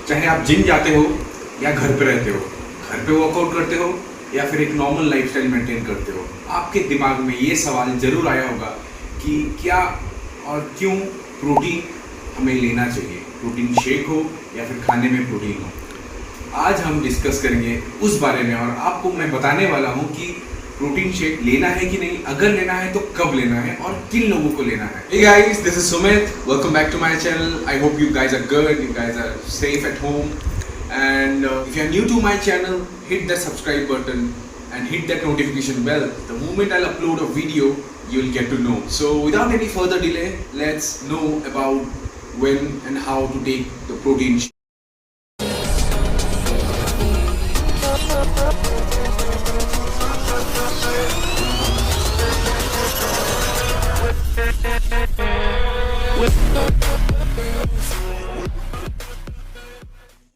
चाहे आप जिम जाते हो या घर पे रहते हो, घर पे वर्कआउट करते हो या फिर एक नॉर्मल लाइफस्टाइल मेंटेन करते हो, आपके दिमाग में ये सवाल जरूर आया होगा कि क्या और क्यों प्रोटीन हमें लेना चाहिए, प्रोटीन शेक हो या फिर खाने में प्रोटीन हो। आज हम डिस्कस करेंगे उस बारे में और आपको मैं बताने वाला हूँ कि प्रोटीन शेक लेना है कि नहीं, अगर लेना है तो कब लेना है और किन लोगों को लेना है। Hey guys, this is Sumit. Welcome back to my channel. I hope you guys are good, you guys are safe at home. And if you are new to my channel, hit that subscribe button and hit that notification bell. The moment I'll upload a video, you'll get to know. So without any further delay, let's know about when and how to take the protein shake.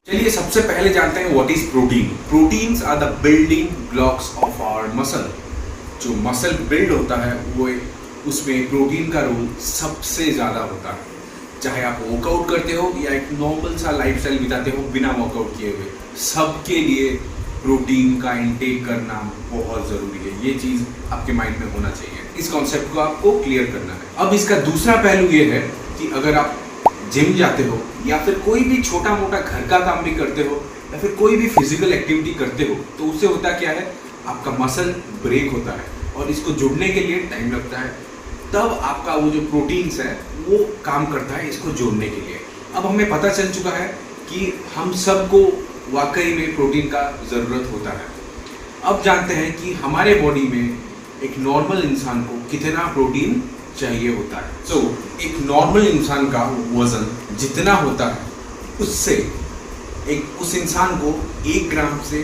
चलिए सबसे पहले जानते हैं what is protein. Proteins are the building blocks of our muscle. जो muscle build होता है वो उसमें प्रोटीन का रोल सबसे ज़्यादा होता है। चाहे आप वर्कआउट करते हो या एक नॉर्मल सा लाइफस्टाइल बिताते हो बिना वर्कआउट किए हुए, सबके लिए प्रोटीन का इंटेक करना बहुत ज़रूरी है। ये चीज़ आपके माइंड में होना चाहिए। इस कॉन्सेप्ट को आपको क्लियर करना है। अब इसका दूसरा पहलू ये है कि अगर आप जिम जाते हो या फिर कोई भी छोटा मोटा घर का काम भी करते हो या फिर कोई भी फिजिकल एक्टिविटी करते हो, तो उससे होता क्या है, आपका मसल ब्रेक होता है और इसको जुड़ने के लिए टाइम लगता है। तब आपका वो जो प्रोटीन्स है वो काम करता है इसको जोड़ने के लिए। अब हमें पता चल चुका है कि हम सबको वाकई में प्रोटीन का ज़रूरत होता है। अब जानते हैं कि हमारे बॉडी में एक नॉर्मल इंसान को कितना प्रोटीन चाहिए होता है। सो एक नॉर्मल इंसान का वजन जितना होता है उससे उस इंसान को 1 ग्राम से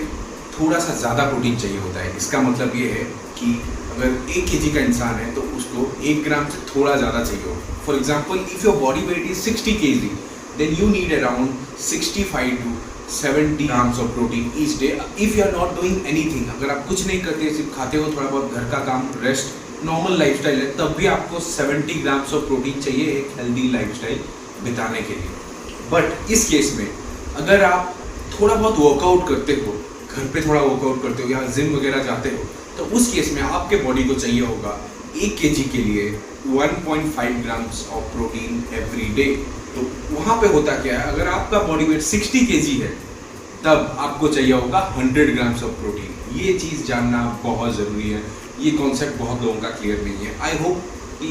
थोड़ा सा ज़्यादा प्रोटीन चाहिए होता है। इसका मतलब ये है कि अगर 1 केजी का इंसान है तो उसको 1 ग्राम से थोड़ा ज़्यादा चाहिए होगा। For example, if your body weight is 60 kg, then you need around 65 to 70 grams of protein each day if you are not doing anything। अगर आप कुछ नहीं करते, सिर्फ खाते हो, थोड़ा बहुत घर का काम, रेस्ट, नॉर्मल लाइफस्टाइल है, तब भी आपको 70 ग्राम्स ऑफ प्रोटीन चाहिए एक हेल्दी लाइफस्टाइल बिताने के लिए। बट इस केस में अगर आप थोड़ा बहुत वर्कआउट करते हो, घर पे थोड़ा वर्कआउट करते हो या जिम वगैरह जाते हो, तो उस केस में आपके बॉडी को चाहिए होगा 1 केजी के लिए 1.5 grams of protein every day. तो वहाँ पे होता क्या है, अगर आपका बॉडी वेट 60 kg है तब आपको चाहिए होगा 100 ग्राम्स ऑफ प्रोटीन। ये चीज़ जानना बहुत ज़रूरी है। ये कॉन्सेप्ट बहुत लोगों का क्लियर नहीं है। आई होप कि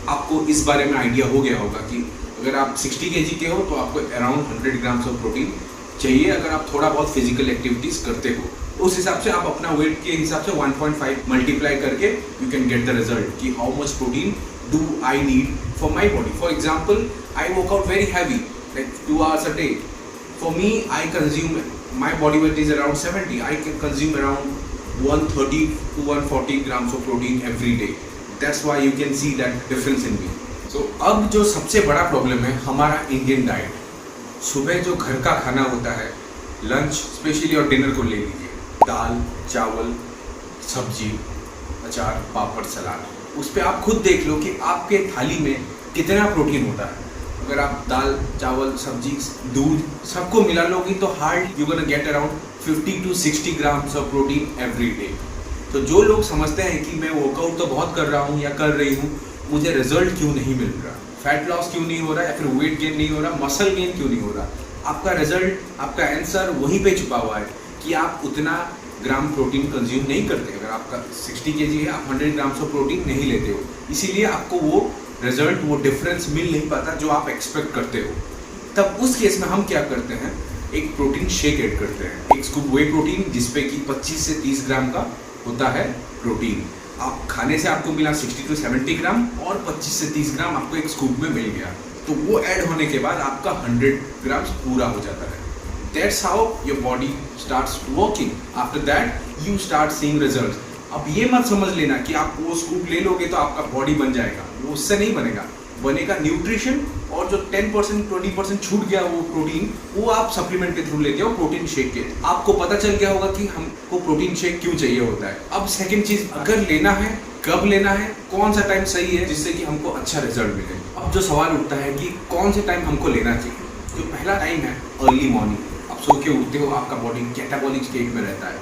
आपको इस बारे में आइडिया हो गया होगा कि अगर आप 60 kg के हो तो आपको अराउंड 100 ग्राम्स ऑफ प्रोटीन चाहिए। अगर आप थोड़ा बहुत फिजिकल एक्टिविटीज़ करते हो उस हिसाब से आप अपना वेट के हिसाब से 1.5 मल्टीप्लाई करके you can get the result कि how much protein do I need for my body. For example, I work out very heavy like 2 hours a day. For me, I consume, my body weight is around 70. I can consume around 130 to 140 grams of protein every day. That's why you can see that difference in me. So अब जो सबसे बड़ा problem है हमारा Indian diet. सुबह जो घर का खाना होता है, लंच स्पेशली और डिनर को ले लीजिए, दाल चावल सब्जी अचार पापड़ सलाद, उस पर आप खुद देख लो कि आपके थाली में कितना प्रोटीन होता है। अगर आप दाल चावल सब्जी दूध सबको मिला लोगी तो hard you gonna get around 50 to 60 grams of protein every day. तो जो लोग समझते हैं कि मैं वर्कआउट तो बहुत कर रहा हूँ या कर रही हूँ, मुझे रिजल्ट क्यों नहीं मिल रहा, फैट लॉस क्यों नहीं हो रहा या फिर वेट गेन नहीं हो रहा, मसल गेन क्यों नहीं हो रहा, आपका रिजल्ट, आपका आंसर वहीं पे छुपा हुआ है कि आप उतना ग्राम प्रोटीन कंज्यूम नहीं करते। अगर आपका 60 kg है, आप 100 ग्राम्स ऑफ प्रोटीन नहीं लेते हो, इसीलिए आपको वो रिजल्ट, वो डिफरेंस मिल नहीं पाता जो आप एक्सपेक्ट करते हो। तब उस केस में हम क्या करते हैं, एक प्रोटीन शेक ऐड करते हैं, एक स्कूप वे प्रोटीन जिसपे कि 25 से 30 ग्राम का होता है प्रोटीन। आप खाने से आपको मिला 60 to 70 ग्राम और 25 से 30 ग्राम आपको एक स्कूप में मिल गया, तो वो ऐड होने के बाद आपका 100 ग्राम्स पूरा हो जाता है। That's how your body starts working. After that you start seeing results. अब ये मत समझ लेना कि आप वो स्कूप ले लोगे तो आपका बॉडी बन जाएगा, वो उससे नहीं बनेगा। बनेगा न्यूट्रिशन, और जो 10% 20% छूट गया वो प्रोटीन, वो आप सप्लीमेंट के थ्रू लेते हो, प्रोटीन शेक के। आपको पता चल गया होगा कि हमको प्रोटीन शेक क्यों चाहिए होता है। अब सेकंड चीज, अगर लेना है कब लेना है, कौन सा टाइम सही है जिससे कि हमको अच्छा रिजल्ट मिले। अब जो सवाल उठता है कि कौन से टाइम हमको लेना चाहिए, जो पहला टाइम है अर्ली मॉर्निंग। आप सो के उठते हो, आपका बॉडी कैटाबॉलिक स्टेट में रहता है,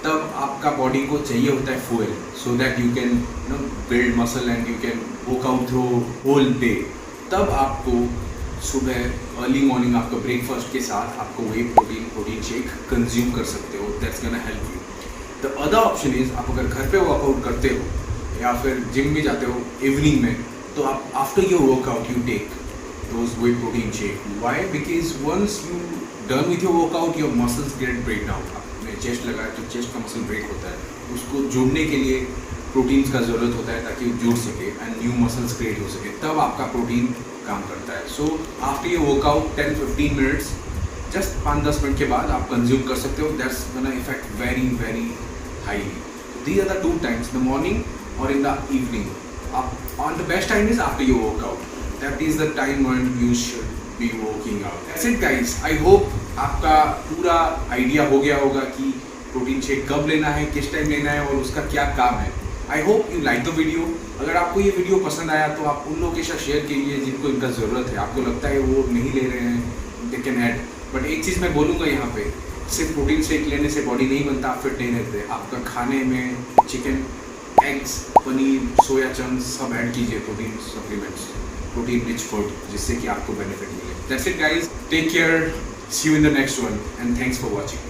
तब आपका बॉडी को चाहिए होता है fuel, so that you can build muscle and you can work out through whole day. तब आपको सुबह अर्ली मॉर्निंग आपका ब्रेकफास्ट के साथ आपको वही प्रोटीन शेक कंज्यूम कर सकते हो। That's gonna help you. The other option is, आप अगर घर पे वर्कआउट करते हो या फिर जिम भी जाते हो इवनिंग में, तो आप after your workout you take those whey protein shake. Why? Because once you done with your workout, your muscles get break down. आपने चेस्ट लगाया तो चेस्ट का मसल ब्रेक होता है, उसको जोड़ने के लिए प्रोटीन्स का ज़रूरत होता है ताकि वो जुड़ सके एंड न्यू मसल्स क्रिएट हो सके, तब आपका प्रोटीन काम करता है। So after your workout 10-15 minutes, just 5-10 minute के बाद आप कंज्यूम कर सकते हो। That's gonna effect very very highly. These are the two times, the morning और इन द इवनिंग। आप on the best time is after your workout. That is the time when you should be working out. That's it guys. I hope आपका पूरा idea हो गया होगा कि protein shake कब लेना है, किस टाइम लेना है और उसका क्या काम है। I hope you like the video. अगर आपको ये वीडियो पसंद आया तो आप उन लोगों के साथ शेयर कीजिए जिनको इनका ज़रूरत है, आपको लगता है वो नहीं ले रहे हैं, they can add. बट एक चीज़ मैं बोलूँगा यहाँ पे, सिर्फ प्रोटीन शेक लेने से बॉडी नहीं बनता, आप फिट नहीं रहते। आपका खाने में chicken, eggs, paneer, soya chunks सब ऐड कीजिए, protein supplements, protein rich food, जिससे कि आपको बेनिफिट मिले। That's it guys, take care, see you in the next one and thanks for watching.